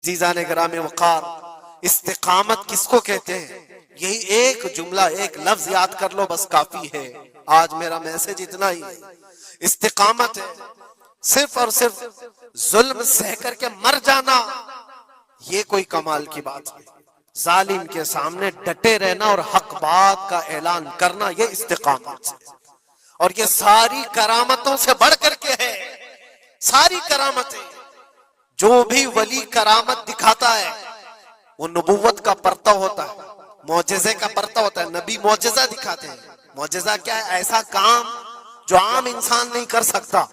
عزیزان گرامی وقار، استقامت کس کو کہتے ہیں؟ یہی ایک جملہ، ایک لفظ یاد کر لو بس کافی ہے. آج میرا میسج اتنا ہی ہے. استقامت ہے صرف اور صرف ظلم سہ کر کے مر جانا. یہ کوئی کمال کی بات نہیں. ظالم کے سامنے ڈٹے رہنا اور حق بات کا اعلان کرنا، یہ استقامت ہے. اور یہ ساری کرامتوں سے بڑھ کر کے ہے. ساری کرامتیں، جو بھی ولی کرامت دکھاتا ہے وہ نبوت کا پرتو ہوتا ہے، معجزے کا پرتو ہوتا ہے. نبی معجزہ دکھاتے ہیں. معجزہ کیا ہے؟ ایسا کام جو عام انسان نہیں کر سکتا.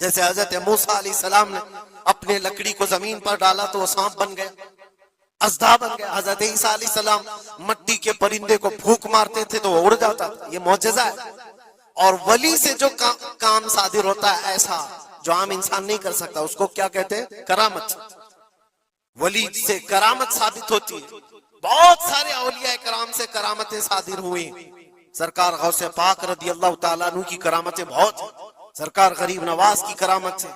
جیسے حضرت موسیٰ علیہ السلام نے اپنے لکڑی کو زمین پر ڈالا تو وہ سانپ بن گیا، اژدھا بن گیا. حضرت عیسیٰ علیہ السلام مٹی کے پرندے کو پھونک مارتے تھے تو وہ اڑ جاتا تھا. یہ معجزہ ہے. اور ولی سے جو کام صادر ہوتا ہے ایسا جو عام انسان نہیں کر سکتا، اس کو کیا کہتے ہیں؟ کرامت. ولی سے کرامت ثابت ہوتی ہے. بہت سارے اولیاء کرام سے کرامتیں صادر ہوئی. سرکار غوث پاک رضی اللہ تعالیٰ عنہ کی کرامتیں بہت ہیں. سرکار غریب نواز کی کرامت سے،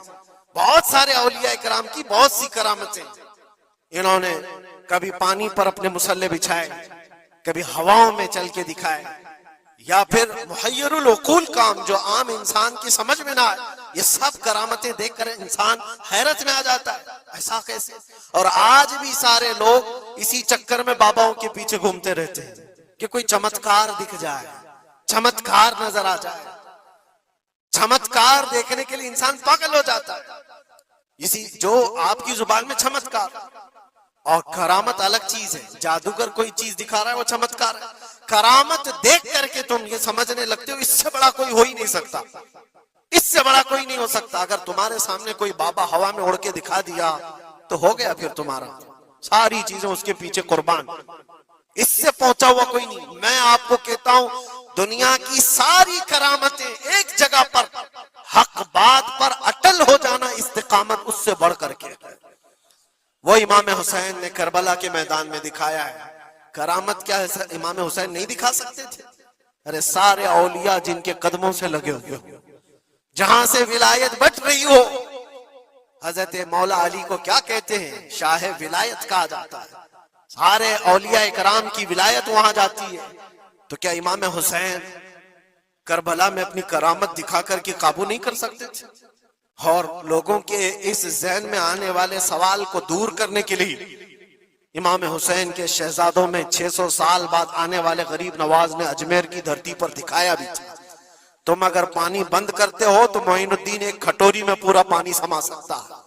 بہت سارے اولیاء کرام کی بہت سی کرامتیں. انہوں نے کبھی پانی پر اپنے مسلح بچھائے، کبھی ہواؤں میں چل کے دکھائے، یا پھر محیر العقول کام جو عام انسان کی سمجھ میں نہ آئے. یہ سب کرامتیں دیکھ کر انسان حیرت میں آ جاتا ہے، ایسا کیسے؟ اور آج بھی سارے لوگ اسی چکر میں باباؤں کے پیچھے گھومتے رہتے ہیں کہ کوئی چمتکار دکھ جائے، چمتکار نظر آ جائے. چمتکار دیکھنے کے لیے انسان پاگل ہو جاتا ہے. اسی جو آپ کی زبان میں چمتکار اور کرامت الگ چیز ہے. جادوگر کوئی چیز دکھا رہا ہے وہ چمتکار ہے. کرامت دیکھ کر کے تم یہ سمجھنے لگتے ہو اس سے بڑا کوئی ہو ہی نہیں سکتا، اس سے بڑا کوئی نہیں ہو سکتا. اگر تمہارے سامنے کوئی بابا ہوا میں اڑ کے دکھا دیا تو ہو گیا پھر تمہارا. ساری چیزیں اس کے پیچھے قربان. اس سے پہنچا ہوا کوئی نہیں. میں آپ کو کہتا ہوں دنیا کی ساری کرامتیں ایک جگہ پر حق بات پر اٹل ہو جانا استقامت اس سے بڑھ کر کے. وہ امام حسین نے کربلا کے میدان میں دکھایا ہے. کرامت کیا ہے؟ امام حسین نہیں دکھا سکتے تھے؟ ارے سارے اولیاء جن کے قدموں سے لگے ہوئے ہو، جہاں سے ولایت بٹ رہی ہو. حضرت مولا علی کو کیا کہتے ہیں؟ شاہ ولایت کہا جاتا ہے. سارے اولیاء کرام کی ولایت وہاں جاتی ہے. تو کیا امام حسین کربلا میں اپنی کرامت دکھا کر کے قابو نہیں کر سکتے تھے؟ اور لوگوں کے اس ذہن میں آنے والے سوال کو دور کرنے کے لیے امام حسین کے شہزادوں میں 600 سال بعد آنے والے غریب نواز نے اجمیر کی دھرتی پر دکھایا بھی تھا. تم اگر پانی بند کرتے ہو تو معین الدین ایک کھٹوری میں پورا پانی سما سکتا ہے.